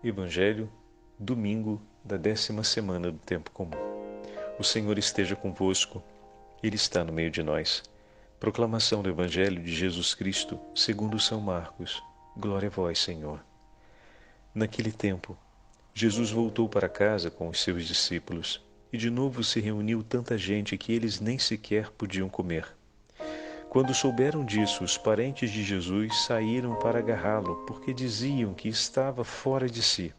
Evangelho, domingo da 10ª semana do Tempo Comum. O Senhor esteja convosco, Ele está no meio de nós. Proclamação do Evangelho de Jesus Cristo, segundo São Marcos. Glória a vós, Senhor. Naquele tempo, Jesus voltou para casa com os seus discípulos, e de novo se reuniu tanta gente que eles nem sequer podiam comer. Quando souberam disso, os parentes de Jesus saíram para agarrá-lo, porque diziam que estava fora de si.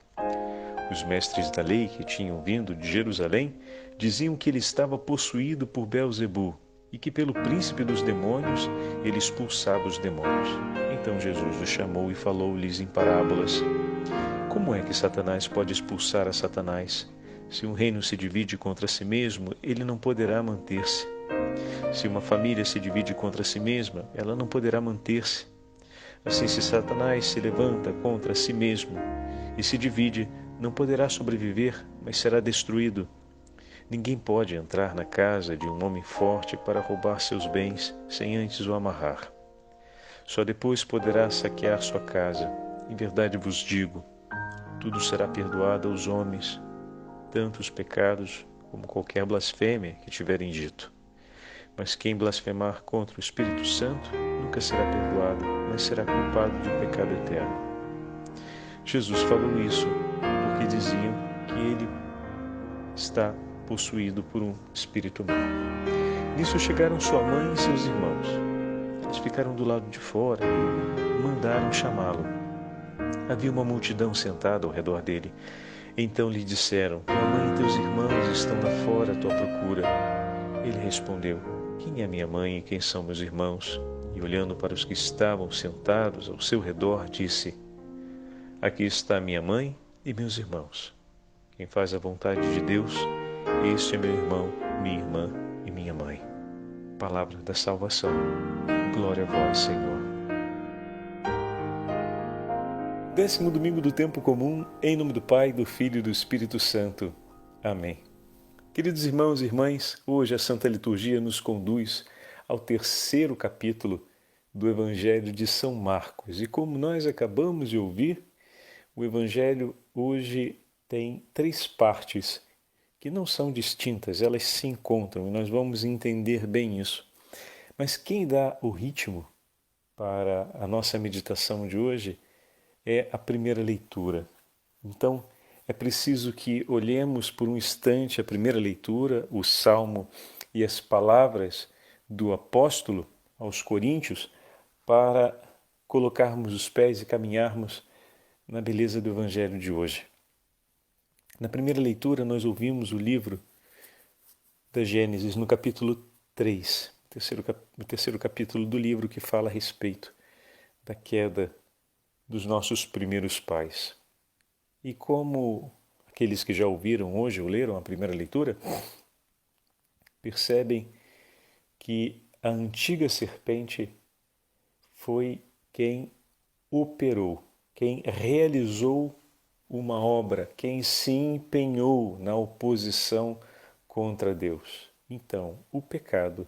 Os mestres da lei, que tinham vindo de Jerusalém, diziam que ele estava possuído por Beelzebu e que pelo príncipe dos demônios ele expulsava os demônios. Então Jesus os chamou e falou-lhes em parábolas. Como é que Satanás pode expulsar a Satanás? Se um reino se divide contra si mesmo, ele não poderá manter-se. Se uma família se divide contra si mesma, ela não poderá manter-se. Assim, se Satanás se levanta contra si mesmo e se divide, não poderá sobreviver, mas será destruído. Ninguém pode entrar na casa de um homem forte para roubar seus bens sem antes o amarrar. Só depois poderá saquear sua casa. Em verdade vos digo, tudo será perdoado aos homens, tanto os pecados como qualquer blasfêmia que tiverem dito. Mas quem blasfemar contra o Espírito Santo nunca será perdoado, mas será culpado de um pecado eterno. Jesus falou isso porque diziam que ele está possuído por um espírito mau. Nisso chegaram sua mãe e seus irmãos. Eles ficaram do lado de fora e mandaram chamá-lo. Havia uma multidão sentada ao redor dele. Então lhe disseram: tua mãe e teus irmãos estão lá fora à tua procura. Ele respondeu: quem é minha mãe e quem são meus irmãos? E olhando para os que estavam sentados ao seu redor, disse: aqui está minha mãe e meus irmãos. Quem faz a vontade de Deus, este é meu irmão, minha irmã e minha mãe. Palavra da salvação. Glória a vós, Senhor. 10º domingo do Tempo Comum, em nome do Pai, do Filho e do Espírito Santo. Amém. Queridos irmãos e irmãs, hoje a Santa Liturgia nos conduz ao 3º capítulo do Evangelho de São Marcos. E como nós acabamos de ouvir, o Evangelho hoje tem 3 partes que não são distintas, elas se encontram e nós vamos entender bem isso. Mas quem dá o ritmo para a nossa meditação de hoje é a primeira leitura. Então, é preciso que olhemos por um instante a primeira leitura, o Salmo e as palavras do apóstolo aos Coríntios, para colocarmos os pés e caminharmos na beleza do Evangelho de hoje. Na primeira leitura, nós ouvimos o livro da Gênesis, no capítulo 3, o terceiro capítulo do livro que fala a respeito da queda dos nossos primeiros pais. E como aqueles que já ouviram hoje ou leram a primeira leitura, percebem que a antiga serpente foi quem operou, quem realizou uma obra, quem se empenhou na oposição contra Deus. Então, o pecado,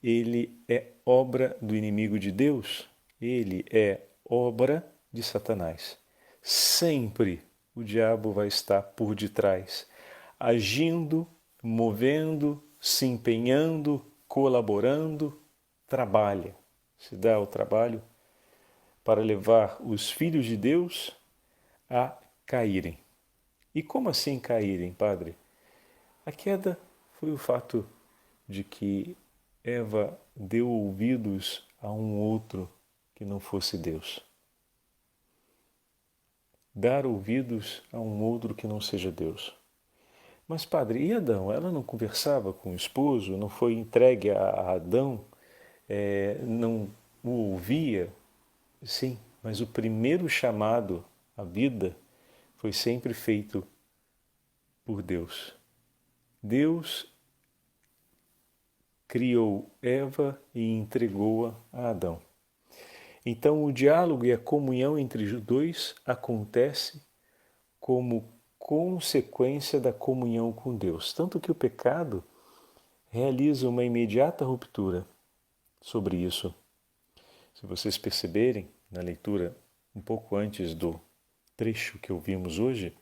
ele é obra do inimigo de Deus, ele é obra de Satanás. Sempre o diabo vai estar por detrás, agindo, movendo, se empenhando, colaborando, trabalha, se dá o trabalho para levar os filhos de Deus a caírem. E como assim caírem, Padre? A queda foi o fato de que Eva deu ouvidos a um outro que não fosse Deus. Dar ouvidos a um outro que não seja Deus. Mas, Padre, e Adão? Ela não conversava com o esposo? Não foi entregue a Adão? Não o ouvia? Sim, mas o primeiro chamado à vida foi sempre feito por Deus. Deus criou Eva e entregou-a a Adão. Então o diálogo e a comunhão entre os dois acontece como consequência da comunhão com Deus. Tanto que o pecado realiza uma imediata ruptura sobre isso. Se vocês perceberem, na leitura um pouco antes do trecho que ouvimos hoje,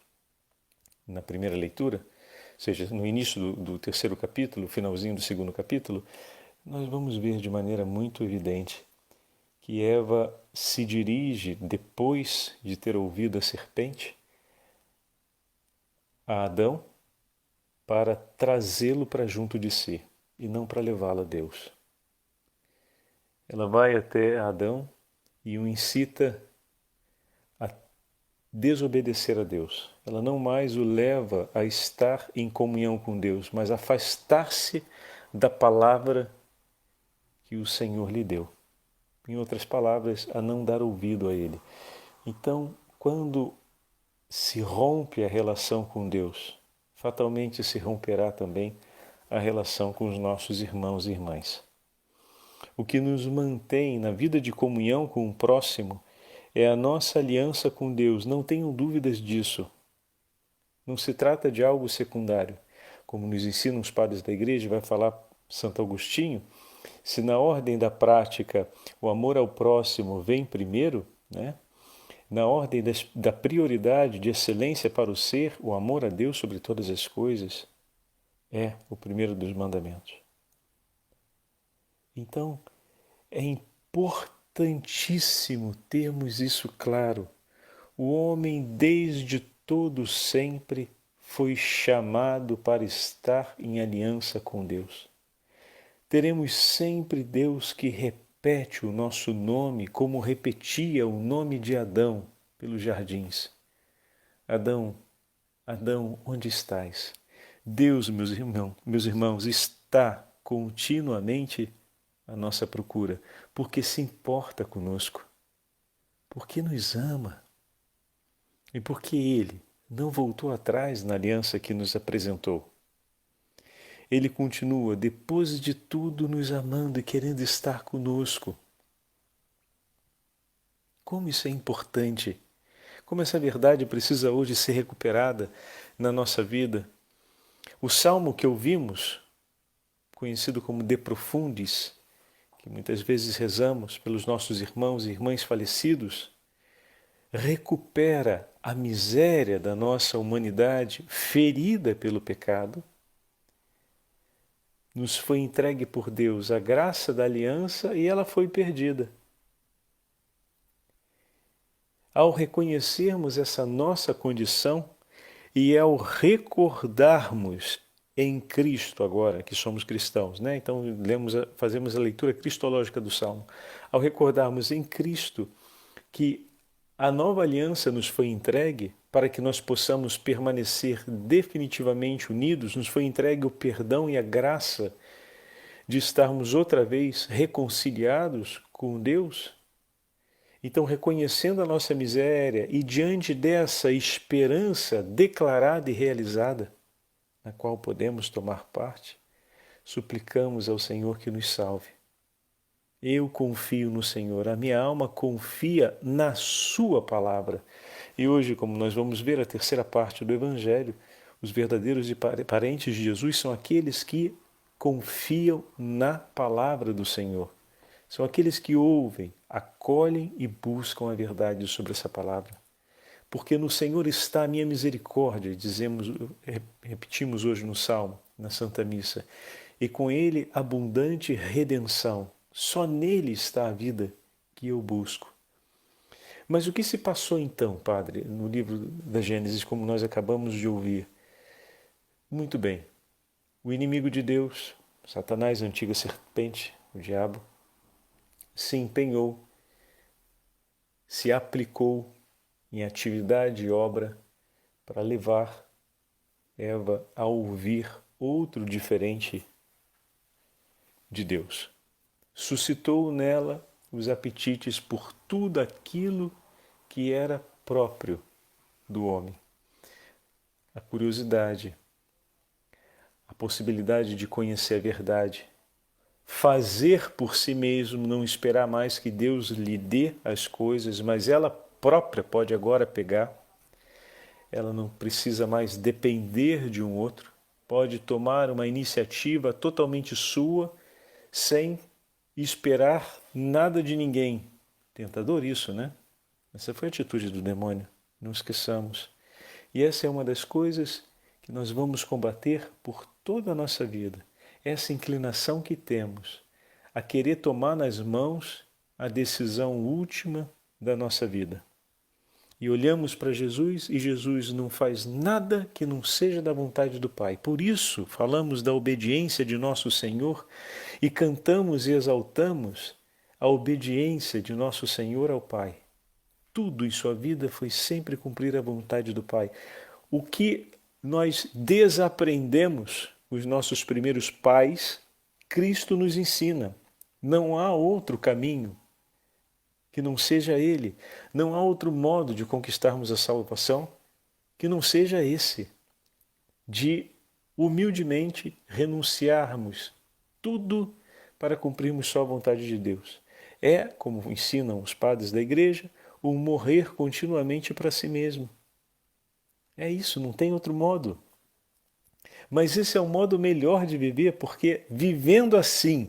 na primeira leitura, ou seja, no início do terceiro capítulo, finalzinho do segundo capítulo, nós vamos ver de maneira muito evidente que Eva se dirige, depois de ter ouvido a serpente, a Adão para trazê-lo para junto de si e não para levá-lo a Deus. Ela vai até Adão e o incita a desobedecer a Deus. Ela não mais o leva a estar em comunhão com Deus, mas a afastar-se da palavra que o Senhor lhe deu. Em outras palavras, a não dar ouvido a Ele. Então, quando se rompe a relação com Deus, fatalmente se romperá também a relação com os nossos irmãos e irmãs. O que nos mantém na vida de comunhão com o próximo é a nossa aliança com Deus, não tenham dúvidas disso. Não se trata de algo secundário. Como nos ensinam os padres da igreja, vai falar Santo Agostinho, se na ordem da prática o amor ao próximo vem primeiro, né? Na ordem da prioridade de excelência para o ser, o amor a Deus sobre todas as coisas é o primeiro dos mandamentos. Então, é importantíssimo termos isso claro. O homem, desde todo sempre, foi chamado para estar em aliança com Deus. Teremos sempre Deus que repete o nosso nome como repetia o nome de Adão pelos jardins. Adão, Adão, onde estás? Deus, meus irmãos, está continuamente à nossa procura, porque se importa conosco, porque nos ama e porque Ele não voltou atrás na aliança que nos apresentou. Ele continua, depois de tudo, nos amando e querendo estar conosco. Como isso é importante! Como essa verdade precisa hoje ser recuperada na nossa vida. O salmo que ouvimos, conhecido como De Profundis, que muitas vezes rezamos pelos nossos irmãos e irmãs falecidos, recupera a miséria da nossa humanidade ferida pelo pecado. Nos foi entregue por Deus a graça da aliança e ela foi perdida. Ao reconhecermos essa nossa condição e ao recordarmos em Cristo agora, que somos cristãos, né? Então fazemos a leitura cristológica do Salmo. Ao recordarmos em Cristo que a nova aliança nos foi entregue para que nós possamos permanecer definitivamente unidos, nos foi entregue o perdão e a graça de estarmos outra vez reconciliados com Deus. Então, reconhecendo a nossa miséria e diante dessa esperança declarada e realizada, na qual podemos tomar parte, suplicamos ao Senhor que nos salve. Eu confio no Senhor, a minha alma confia na Sua palavra. E hoje, como nós vamos ver a terceira parte do Evangelho, os verdadeiros parentes de Jesus são aqueles que confiam na palavra do Senhor. São aqueles que ouvem, acolhem e buscam a verdade sobre essa palavra. Porque no Senhor está a minha misericórdia, repetimos hoje no Salmo, na Santa Missa, e com Ele abundante redenção. Só nele está a vida que eu busco. Mas o que se passou então, Padre, no livro da Gênesis, como nós acabamos de ouvir? Muito bem, o inimigo de Deus, Satanás, a antiga serpente, o diabo, se empenhou, se aplicou em atividade e obra para levar Eva a ouvir outro diferente de Deus. Suscitou nela os apetites por tudo aquilo que era próprio do homem. A curiosidade, a possibilidade de conhecer a verdade, fazer por si mesmo, não esperar mais que Deus lhe dê as coisas, mas ela própria pode agora pegar. Ela não precisa mais depender de um outro, pode tomar uma iniciativa totalmente sua, sem esperar nada de ninguém. Tentador isso, né? Essa foi a atitude do demônio. Não esqueçamos. E essa é uma das coisas que nós vamos combater por toda a nossa vida. Essa inclinação que temos a querer tomar nas mãos a decisão última da nossa vida. E olhamos para Jesus e Jesus não faz nada que não seja da vontade do Pai. Por isso, falamos da obediência de nosso Senhor e cantamos e exaltamos a obediência de nosso Senhor ao Pai. Tudo em sua vida foi sempre cumprir a vontade do Pai. O que nós desaprendemos, os nossos primeiros pais, Cristo nos ensina. Não há outro caminho que não seja Ele. Não há outro modo de conquistarmos a salvação que não seja esse, de humildemente renunciarmos tudo para cumprirmos só a vontade de Deus. É, como ensinam os padres da igreja, o morrer continuamente para si mesmo. É isso, não tem outro modo. Mas esse é o modo melhor de viver, porque vivendo assim,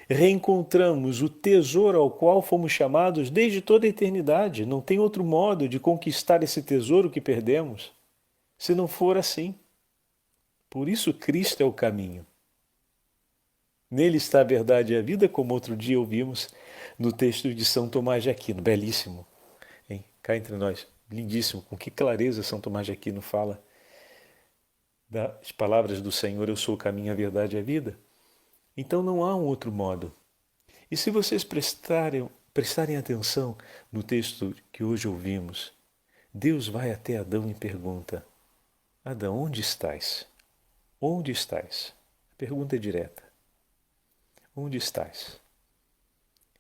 reencontramos o tesouro ao qual fomos chamados desde toda a eternidade. Não tem outro modo de conquistar esse tesouro que perdemos, se não for assim. Por isso Cristo é o caminho. Nele está a verdade e a vida, como outro dia ouvimos no texto de São Tomás de Aquino. Belíssimo, hein? Cá entre nós, lindíssimo. Com que clareza São Tomás de Aquino fala das palavras do Senhor: eu sou o caminho, a verdade e a vida. Então não há um outro modo. E se vocês prestarem atenção no texto que hoje ouvimos, Deus vai até Adão e pergunta: Adão, onde estás? Onde estás? A pergunta é direta. Onde estás?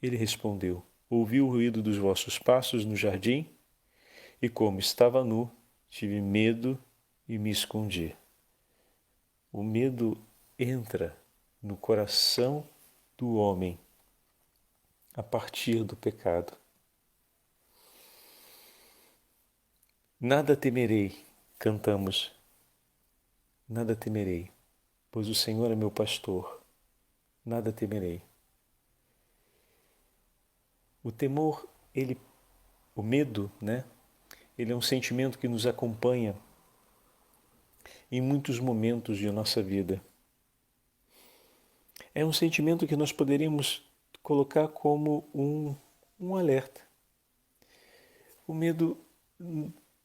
Ele respondeu: ouvi o ruído dos vossos passos no jardim e, como estava nu, tive medo e me escondi. O medo entra no coração do homem a partir do pecado. Nada temerei, cantamos. Nada temerei, pois o Senhor é meu pastor. Nada temerei. O temor, o medo, né? Ele é um sentimento que nos acompanha em muitos momentos de nossa vida. É um sentimento que nós poderíamos colocar como um alerta. O medo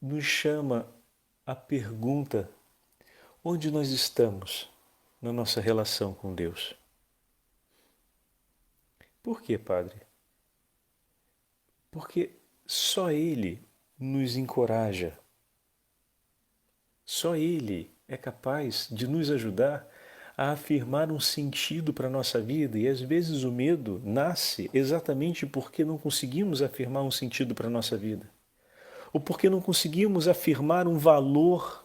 nos chama à pergunta: onde nós estamos na nossa relação com Deus? Por quê, Padre? Porque só Ele nos encoraja. Só Ele é capaz de nos ajudar a afirmar um sentido para a nossa vida. E às vezes o medo nasce exatamente porque não conseguimos afirmar um sentido para a nossa vida. Ou porque não conseguimos afirmar um valor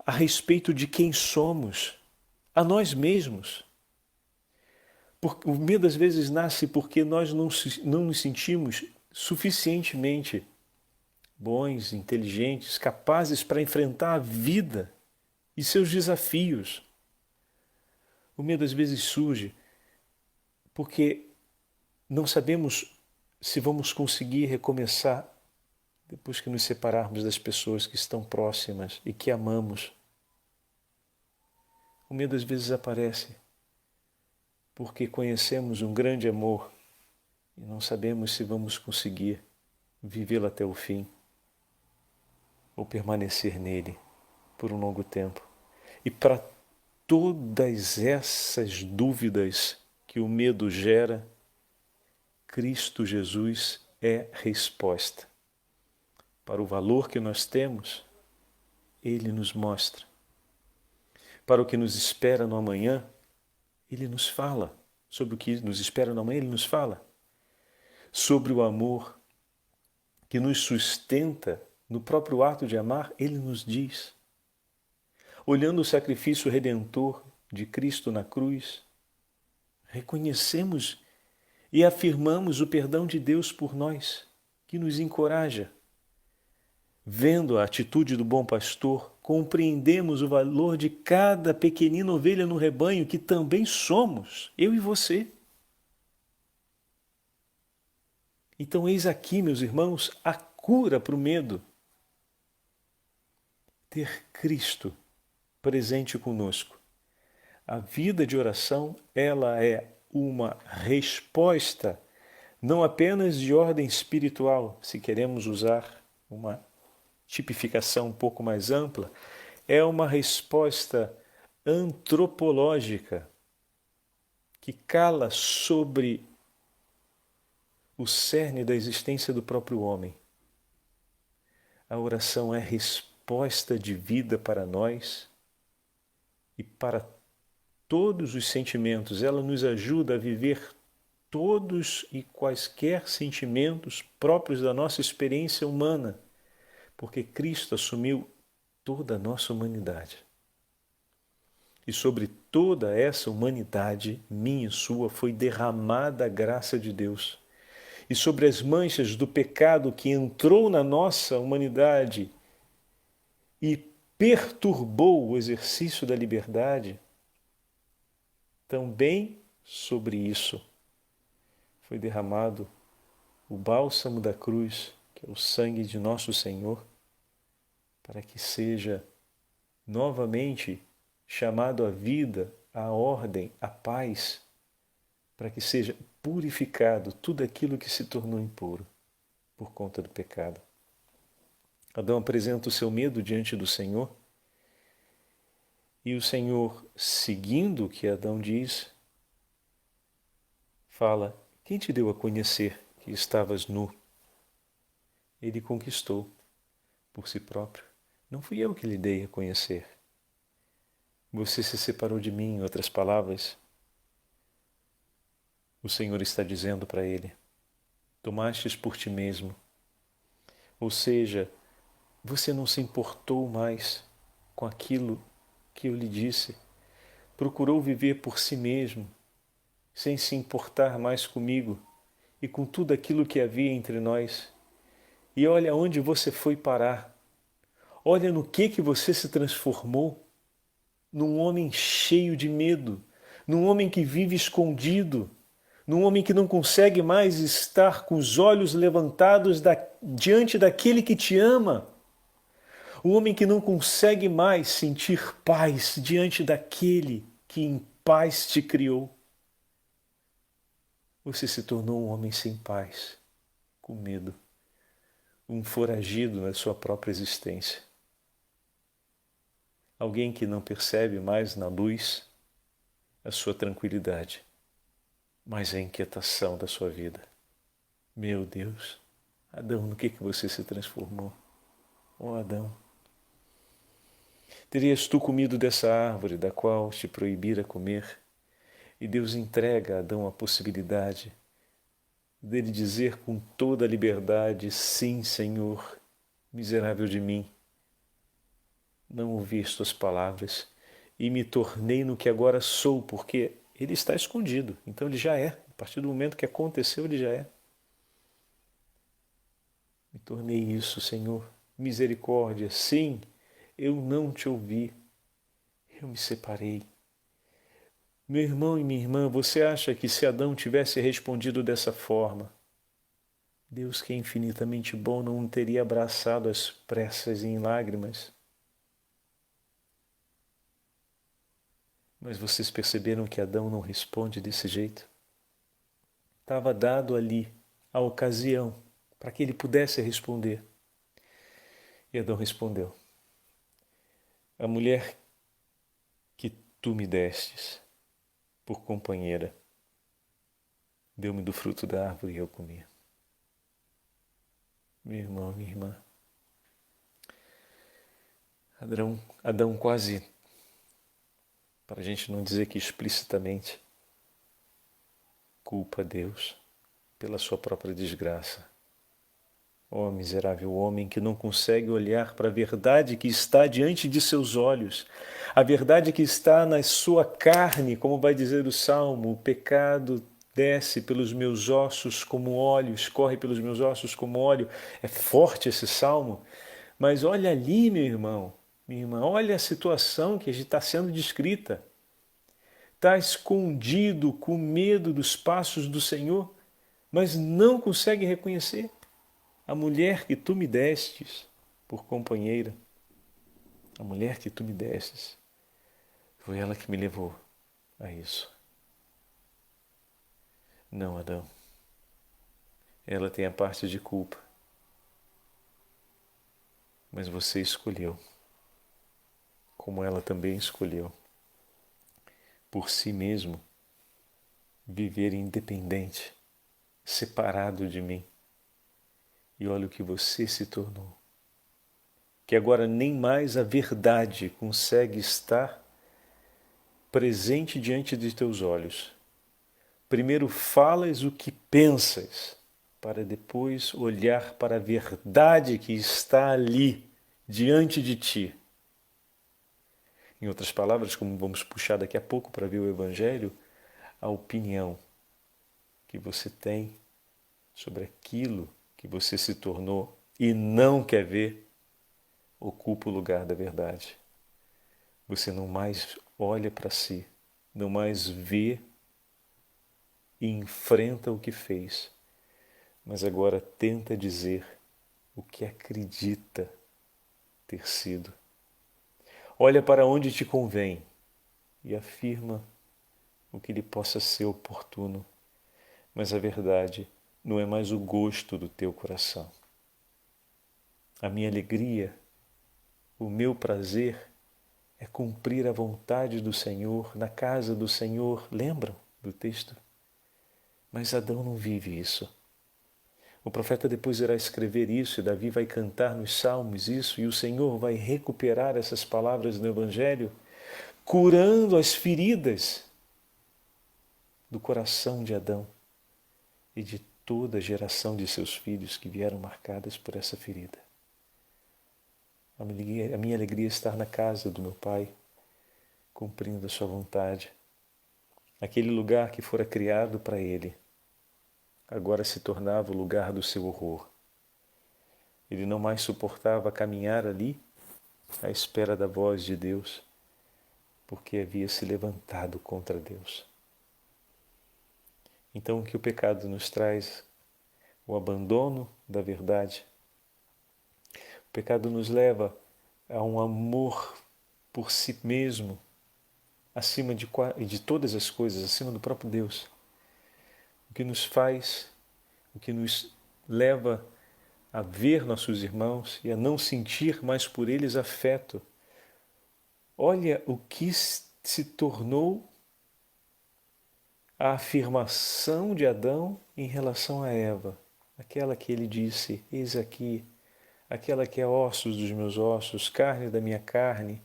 a respeito de quem somos, a nós mesmos. O medo às vezes nasce porque nós não nos sentimos suficientemente bons, inteligentes, capazes para enfrentar a vida e seus desafios. O medo às vezes surge porque não sabemos se vamos conseguir recomeçar depois que nos separarmos das pessoas que estão próximas e que amamos. O medo às vezes aparece porque conhecemos um grande amor e não sabemos se vamos conseguir vivê-lo até o fim ou permanecer nele por um longo tempo. E para todas essas dúvidas que o medo gera, Cristo Jesus é resposta. Para o valor que nós temos, Ele nos mostra. Para o que nos espera no amanhã, Ele nos fala. Sobre o que nos espera no amanhã, Ele nos fala. Sobre o amor que nos sustenta no próprio ato de amar, Ele nos diz. Olhando o sacrifício redentor de Cristo na cruz, reconhecemos e afirmamos o perdão de Deus por nós, que nos encoraja. Vendo a atitude do bom pastor, compreendemos o valor de cada pequenina ovelha no rebanho, que também somos, eu e você. Então eis aqui, meus irmãos, a cura para o medo. Ter Cristo presente conosco. A vida de oração, ela é uma resposta não apenas de ordem espiritual, se queremos usar uma tipificação um pouco mais ampla, é uma resposta antropológica que cala sobre o cerne da existência do próprio homem. A oração é resposta de vida para nós e para todos os sentimentos. Ela nos ajuda a viver todos e quaisquer sentimentos próprios da nossa experiência humana, porque Cristo assumiu toda a nossa humanidade. E sobre toda essa humanidade, minha e sua, foi derramada a graça de Deus. E sobre as manchas do pecado que entrou na nossa humanidade e perturbou o exercício da liberdade, também sobre isso foi derramado o bálsamo da cruz, que é o sangue de nosso Senhor, para que seja novamente chamado à vida, à ordem, à paz, para que seja purificado tudo aquilo que se tornou impuro por conta do pecado. Adão apresenta o seu medo diante do Senhor e o Senhor, seguindo o que Adão diz, fala: quem te deu a conhecer que estavas nu? Ele conquistou por si próprio. Não fui eu que lhe dei a conhecer. Você se separou de mim, em outras palavras. O Senhor está dizendo para ele: tomastes por ti mesmo. Ou seja, você não se importou mais com aquilo que eu lhe disse. Procurou viver por si mesmo, sem se importar mais comigo e com tudo aquilo que havia entre nós. E olha onde você foi parar. Olha no que você se transformou. Num homem cheio de medo, num homem que vive escondido, num homem que não consegue mais estar com os olhos levantados diante daquele que te ama. Um homem que não consegue mais sentir paz diante daquele que em paz te criou. Você se tornou um homem sem paz, com medo, um foragido na sua própria existência. Alguém que não percebe mais na luz a sua tranquilidade, mas a inquietação da sua vida. Meu Deus, Adão, no que você se transformou? Oh, Adão, terias tu comido dessa árvore da qual te proibira comer? E Deus entrega a Adão a possibilidade dele dizer com toda a liberdade: sim, Senhor, miserável de mim, não ouvi as tuas palavras e me tornei no que agora sou, porque ele está escondido, então ele já é. A partir do momento que aconteceu, ele já é. Me tornei isso, Senhor. Misericórdia, sim, eu não te ouvi. Eu me separei. Meu irmão e minha irmã, você acha que se Adão tivesse respondido dessa forma, Deus, que é infinitamente bom, não teria abraçado as pressas em lágrimas? Mas vocês perceberam que Adão não responde desse jeito? Estava dado ali a ocasião para que ele pudesse responder. E Adão respondeu: a mulher que tu me destes por companheira deu-me do fruto da árvore e eu comi. Meu irmão, minha irmã, Adão quase, para a gente não dizer que explicitamente, culpa a Deus pela sua própria desgraça. Ó miserável homem que não consegue olhar para a verdade que está diante de seus olhos, a verdade que está na sua carne, como vai dizer o Salmo: o pecado desce pelos meus ossos como óleo, escorre pelos meus ossos como óleo. É forte esse Salmo, mas olha ali, meu irmão, minha irmã, olha a situação que está sendo descrita. Está escondido com medo dos passos do Senhor, mas não consegue reconhecer. A mulher que tu me destes por companheira, a mulher que tu me destes, foi ela que me levou a isso. Não, Adão. Ela tem a parte de culpa. Mas você escolheu, como ela também escolheu, por si mesmo, viver independente, separado de mim. E olha o que você se tornou. Que agora nem mais a verdade consegue estar presente diante de teus olhos. Primeiro falas o que pensas, para depois olhar para a verdade que está ali, diante de ti. Em outras palavras, como vamos puxar daqui a pouco para ver o Evangelho, a opinião que você tem sobre aquilo que você se tornou e não quer ver, ocupa o lugar da verdade. Você não mais olha para si, não mais vê e enfrenta o que fez, mas agora tenta dizer o que acredita ter sido. Olha para onde te convém e afirma o que lhe possa ser oportuno, mas a verdade não é mais o gosto do teu coração. A minha alegria, o meu prazer é cumprir a vontade do Senhor, na casa do Senhor. Lembram do texto? Mas Adão não vive isso. O profeta depois irá escrever isso e Davi vai cantar nos salmos isso e o Senhor vai recuperar essas palavras no Evangelho, curando as feridas do coração de Adão e de toda a geração de seus filhos que vieram marcadas por essa ferida. A minha alegria é estar na casa do meu Pai, cumprindo a sua vontade. Aquele lugar que fora criado para ele, agora se tornava o lugar do seu horror. Ele não mais suportava caminhar ali à espera da voz de Deus, porque havia se levantado contra Deus. Então o que o pecado nos traz? O abandono da verdade. O pecado nos leva a um amor por si mesmo, acima de todas as coisas, acima do próprio Deus. O que nos faz, o que nos leva a ver nossos irmãos e a não sentir mais por eles afeto. Olha o que se tornou a afirmação de Adão em relação a Eva, aquela que ele disse, eis aqui, aquela que é ossos dos meus ossos, carne da minha carne,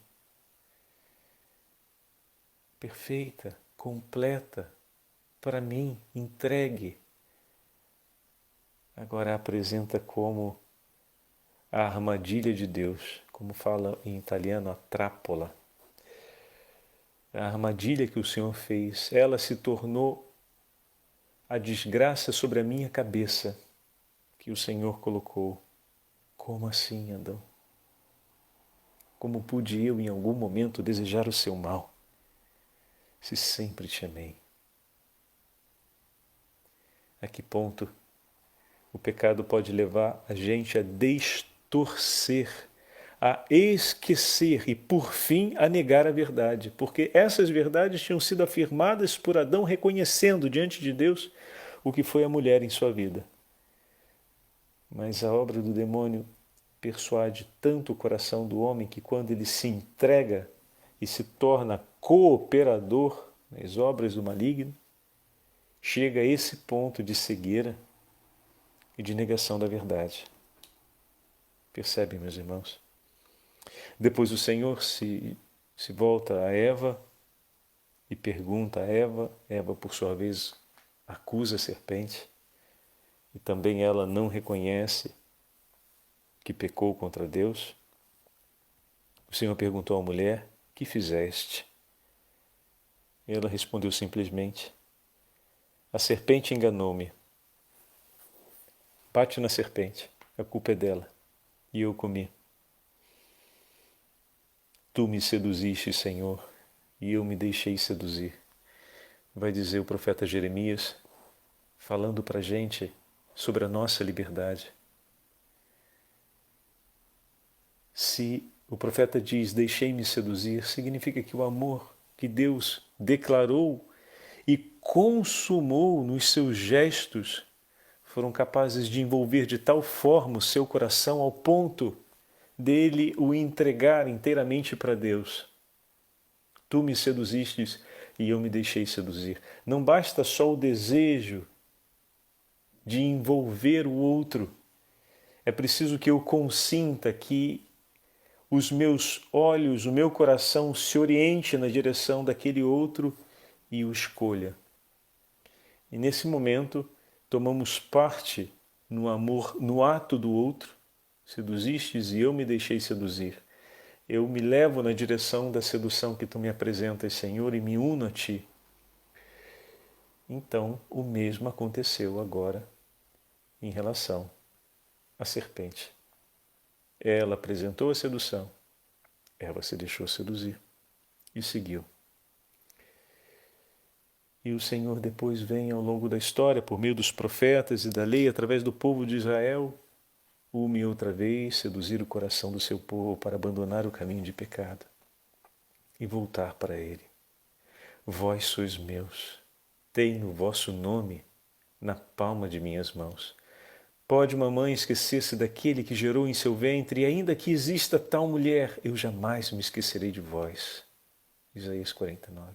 perfeita, completa, para mim, entregue. Agora a apresenta como a armadilha de Deus, como fala em italiano a trappola. A armadilha que o Senhor fez, ela se tornou a desgraça sobre a minha cabeça que o Senhor colocou. Como assim, Adão? Como pude eu em algum momento desejar o seu mal, se sempre te amei? A que ponto o pecado pode levar a gente a distorcer, a esquecer e, por fim, a negar a verdade. Porque essas verdades tinham sido afirmadas por Adão, reconhecendo diante de Deus o que foi a mulher em sua vida. Mas a obra do demônio persuade tanto o coração do homem que, quando ele se entrega e se torna cooperador nas obras do maligno, chega a esse ponto de cegueira e de negação da verdade. Percebem, meus irmãos? Depois o Senhor se volta a Eva e pergunta a Eva. Eva, por sua vez, acusa a serpente e também ela não reconhece que pecou contra Deus. O Senhor perguntou à mulher, que fizeste? E ela respondeu simplesmente, a serpente enganou-me. Bate na serpente, a culpa é dela, e eu comi. Tu me seduziste, Senhor, e eu me deixei seduzir. Vai dizer o profeta Jeremias, falando para a gente sobre a nossa liberdade. Se o profeta diz, deixei-me seduzir, significa que o amor que Deus declarou e consumou nos seus gestos foram capazes de envolver de tal forma o seu coração ao ponto dele o entregar inteiramente para Deus. Tu me seduzistes e eu me deixei seduzir. Não basta só o desejo de envolver o outro. É preciso que eu consinta, que os meus olhos, o meu coração se oriente na direção daquele outro e o escolha. E nesse momento, tomamos parte no amor, no ato do outro. Seduzistes e eu me deixei seduzir. Eu me levo na direção da sedução que tu me apresentas, Senhor, e me uno a ti. Então, o mesmo aconteceu agora em relação à serpente. Ela apresentou a sedução, ela se deixou seduzir e seguiu. E o Senhor depois vem ao longo da história, por meio dos profetas e da lei, através do povo de Israel, uma e outra vez seduzir o coração do seu povo para abandonar o caminho de pecado e voltar para ele. Vós sois meus, tenho o vosso nome na palma de minhas mãos. Pode uma mãe esquecer-se daquele que gerou em seu ventre, e ainda que exista tal mulher, eu jamais me esquecerei de vós. Isaías 49.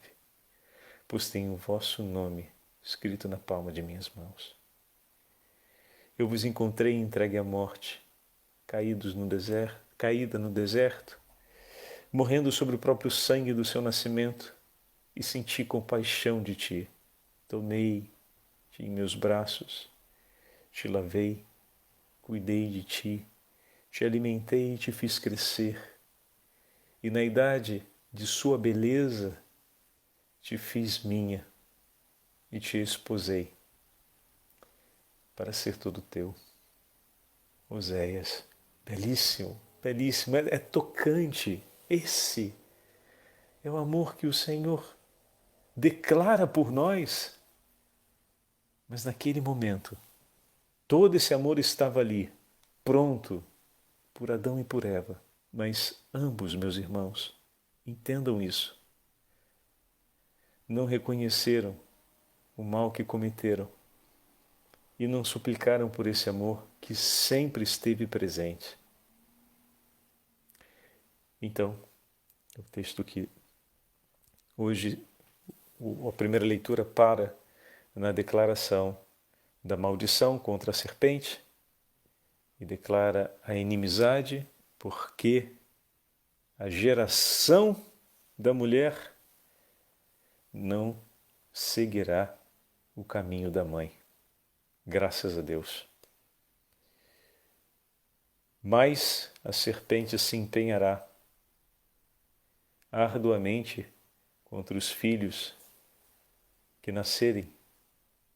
Pois tenho o vosso nome escrito na palma de minhas mãos. Eu vos encontrei entregue à morte, caída no deserto, morrendo sobre o próprio sangue do seu nascimento, e senti compaixão de ti. Tomei-te em meus braços, te lavei, cuidei de ti, te alimentei e te fiz crescer. E na idade de sua beleza, te fiz minha e te esposei para ser todo teu. Oséias, belíssimo, belíssimo, é tocante. Esse é o amor que o Senhor declara por nós. Mas naquele momento, todo esse amor estava ali, pronto por Adão e por Eva. Mas ambos, meus irmãos, entendam isso. Não reconheceram o mal que cometeram e não suplicaram por esse amor que sempre esteve presente. Então, o texto que hoje a primeira leitura para na declaração da maldição contra a serpente e declara a inimizade porque a geração da mulher não seguirá o caminho da mãe. Graças a Deus. Mas a serpente se empenhará arduamente contra os filhos que nascerem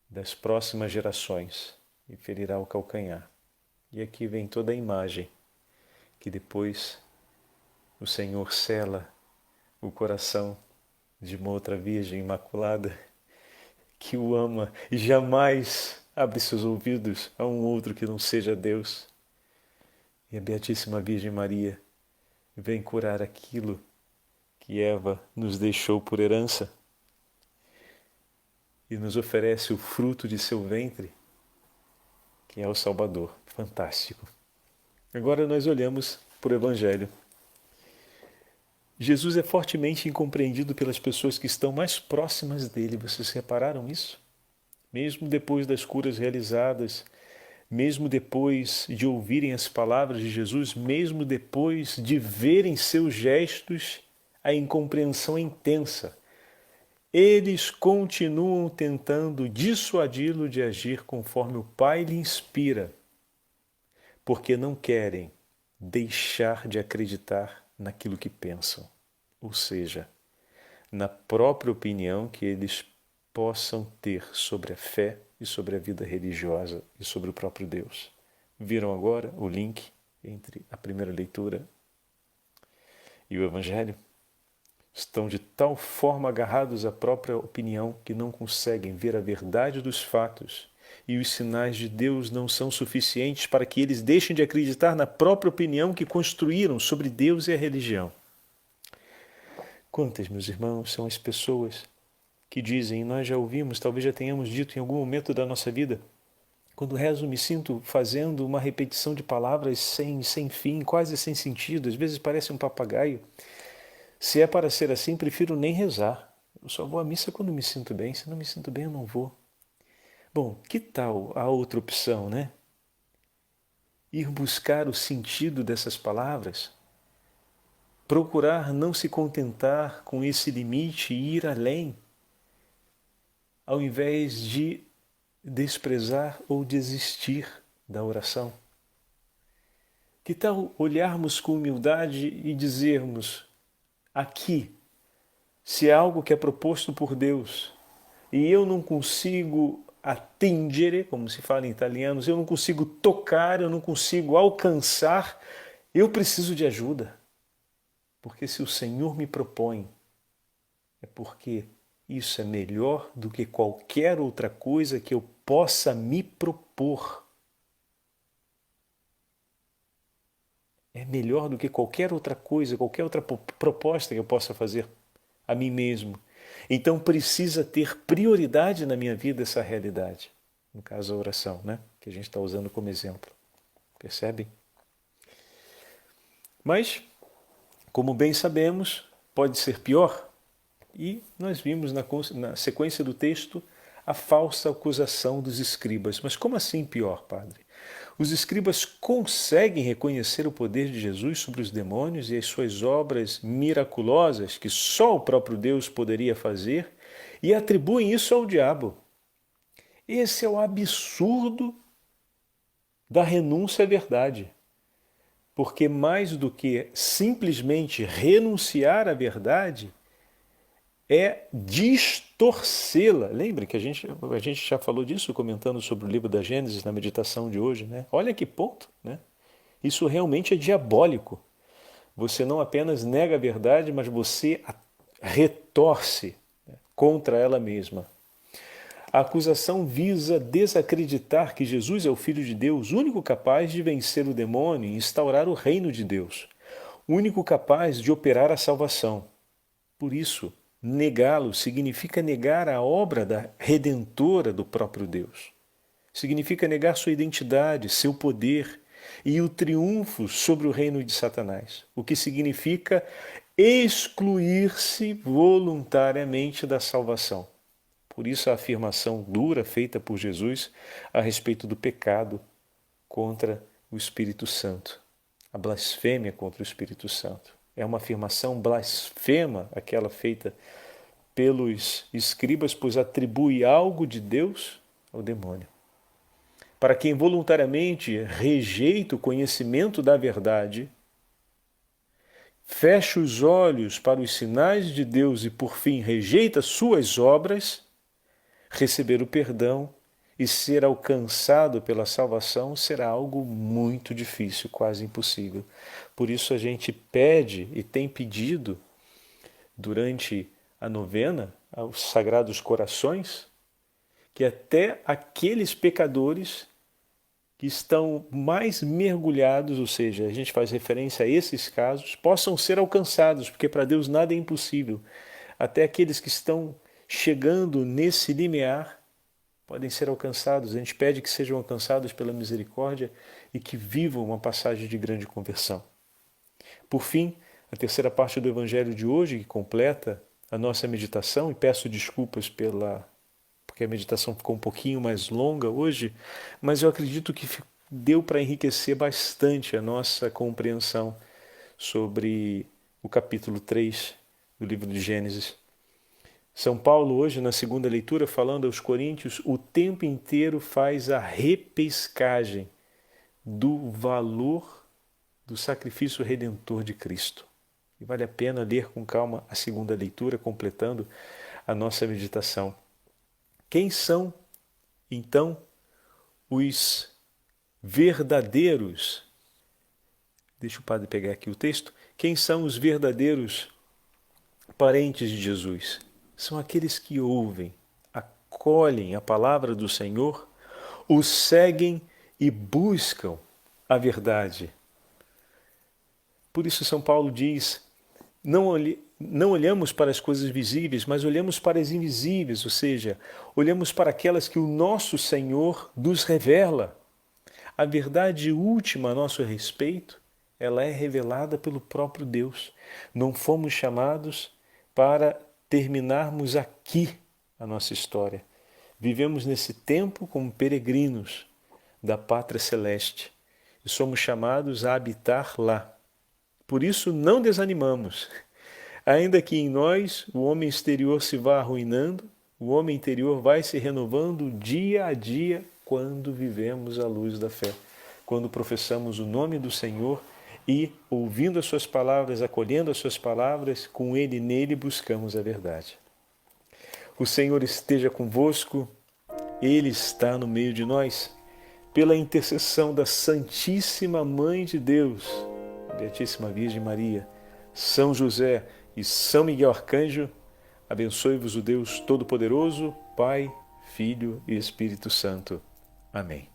das próximas gerações e ferirá o calcanhar. E aqui vem toda a imagem que depois o Senhor sela o coração de uma outra Virgem Imaculada que o ama e jamais abre seus ouvidos a um outro que não seja Deus. E a Beatíssima Virgem Maria vem curar aquilo que Eva nos deixou por herança e nos oferece o fruto de seu ventre, que é o Salvador. Fantástico. Agora nós olhamos para o Evangelho. Jesus é fortemente incompreendido pelas pessoas que estão mais próximas dele. Vocês repararam isso? Mesmo depois das curas realizadas, mesmo depois de ouvirem as palavras de Jesus, mesmo depois de verem seus gestos, a incompreensão é intensa. Eles continuam tentando dissuadi-lo de agir conforme o Pai lhe inspira, porque não querem deixar de acreditar naquilo que pensam, ou seja, na própria opinião que eles possam ter sobre a fé e sobre a vida religiosa e sobre o próprio Deus. Viram agora o link entre a primeira leitura e o Evangelho? Estão de tal forma agarrados à própria opinião que não conseguem ver a verdade dos fatos e os sinais de Deus não são suficientes para que eles deixem de acreditar na própria opinião que construíram sobre Deus e a religião. Quantas, meus irmãos, são as pessoas que dizem, nós já ouvimos, talvez já tenhamos dito em algum momento da nossa vida, quando rezo me sinto fazendo uma repetição de palavras sem fim, quase sem sentido, às vezes parece um papagaio. Se é para ser assim, prefiro nem rezar. Eu só vou à missa quando me sinto bem, se não me sinto bem eu não vou. Bom, que tal a outra opção, né? Ir buscar o sentido dessas palavras, procurar não se contentar com esse limite e ir além, ao invés de desprezar ou desistir da oração. Que tal olharmos com humildade e dizermos, aqui, se é algo que é proposto por Deus e eu não consigo attingere, como se fala em italiano, eu não consigo tocar, eu não consigo alcançar, eu preciso de ajuda. Porque se o Senhor me propõe, é porque isso é melhor do que qualquer outra coisa que eu possa me propor. É melhor do que qualquer outra coisa, qualquer outra proposta que eu possa fazer a mim mesmo. Então precisa ter prioridade na minha vida essa realidade. No caso a oração, né? Que a gente está usando como exemplo. Percebem? Mas, como bem sabemos, pode ser pior. E nós vimos na sequência do texto a falsa acusação dos escribas. Mas como assim pior, padre? Os escribas conseguem reconhecer o poder de Jesus sobre os demônios e as suas obras miraculosas que só o próprio Deus poderia fazer e atribuem isso ao diabo. Esse é o absurdo da renúncia à verdade. Porque mais do que simplesmente renunciar à verdade, é distorcê-la. Lembre que a gente já falou disso comentando sobre o livro da Gênesis na meditação de hoje, né? Olha que ponto, né? Isso realmente é diabólico. Você não apenas nega a verdade, mas você a retorce, né, contra ela mesma. A acusação visa desacreditar que Jesus é o Filho de Deus, único capaz de vencer o demônio e instaurar o reino de Deus, único capaz de operar a salvação. Por isso, negá-lo significa negar a obra redentora do próprio Deus. Significa negar sua identidade, seu poder e o triunfo sobre o reino de Satanás. O que significa excluir-se voluntariamente da salvação. Por isso a afirmação dura feita por Jesus a respeito do pecado contra o Espírito Santo. A blasfêmia contra o Espírito Santo. É uma afirmação blasfema aquela feita pelos escribas, pois atribui algo de Deus ao demônio. Para quem voluntariamente rejeita o conhecimento da verdade, fecha os olhos para os sinais de Deus e, por fim, rejeita suas obras, receber o perdão e ser alcançado pela salvação será algo muito difícil, quase impossível. Por isso a gente pede e tem pedido durante a novena aos Sagrados Corações que até aqueles pecadores que estão mais mergulhados, ou seja, a gente faz referência a esses casos, possam ser alcançados, porque para Deus nada é impossível. Até aqueles que estão chegando nesse limiar podem ser alcançados. A gente pede que sejam alcançados pela misericórdia e que vivam uma passagem de grande conversão. Por fim, a terceira parte do Evangelho de hoje, que completa a nossa meditação, e peço desculpas porque a meditação ficou um pouquinho mais longa hoje, mas eu acredito que deu para enriquecer bastante a nossa compreensão sobre o capítulo 3 do livro de Gênesis. São Paulo, hoje, na segunda leitura, falando aos Coríntios, o tempo inteiro faz a repescagem do valor do sacrifício redentor de Cristo. E vale a pena ler com calma a segunda leitura, completando a nossa meditação. Quem são, então, os verdadeiros? Deixa o padre pegar aqui o texto. Quem são os verdadeiros parentes de Jesus? São aqueles que ouvem, acolhem a palavra do Senhor, o seguem e buscam a verdade. Por isso São Paulo diz, não olhamos para as coisas visíveis, mas olhamos para as invisíveis, ou seja, olhamos para aquelas que o nosso Senhor nos revela. A verdade última a nosso respeito, ela é revelada pelo próprio Deus. Não fomos chamados para terminarmos aqui a nossa história. Vivemos nesse tempo como peregrinos da pátria celeste e somos chamados a habitar lá. Por isso não desanimamos. Ainda que em nós o homem exterior se vá arruinando, o homem interior vai se renovando dia a dia quando vivemos à luz da fé, quando professamos o nome do Senhor e, ouvindo as suas palavras, acolhendo as suas palavras, com Ele e nele buscamos a verdade. O Senhor esteja convosco, Ele está no meio de nós. Pela intercessão da Santíssima Mãe de Deus, a Beatíssima Virgem Maria, São José e São Miguel Arcanjo, abençoe-vos o Deus Todo-Poderoso, Pai, Filho e Espírito Santo. Amém.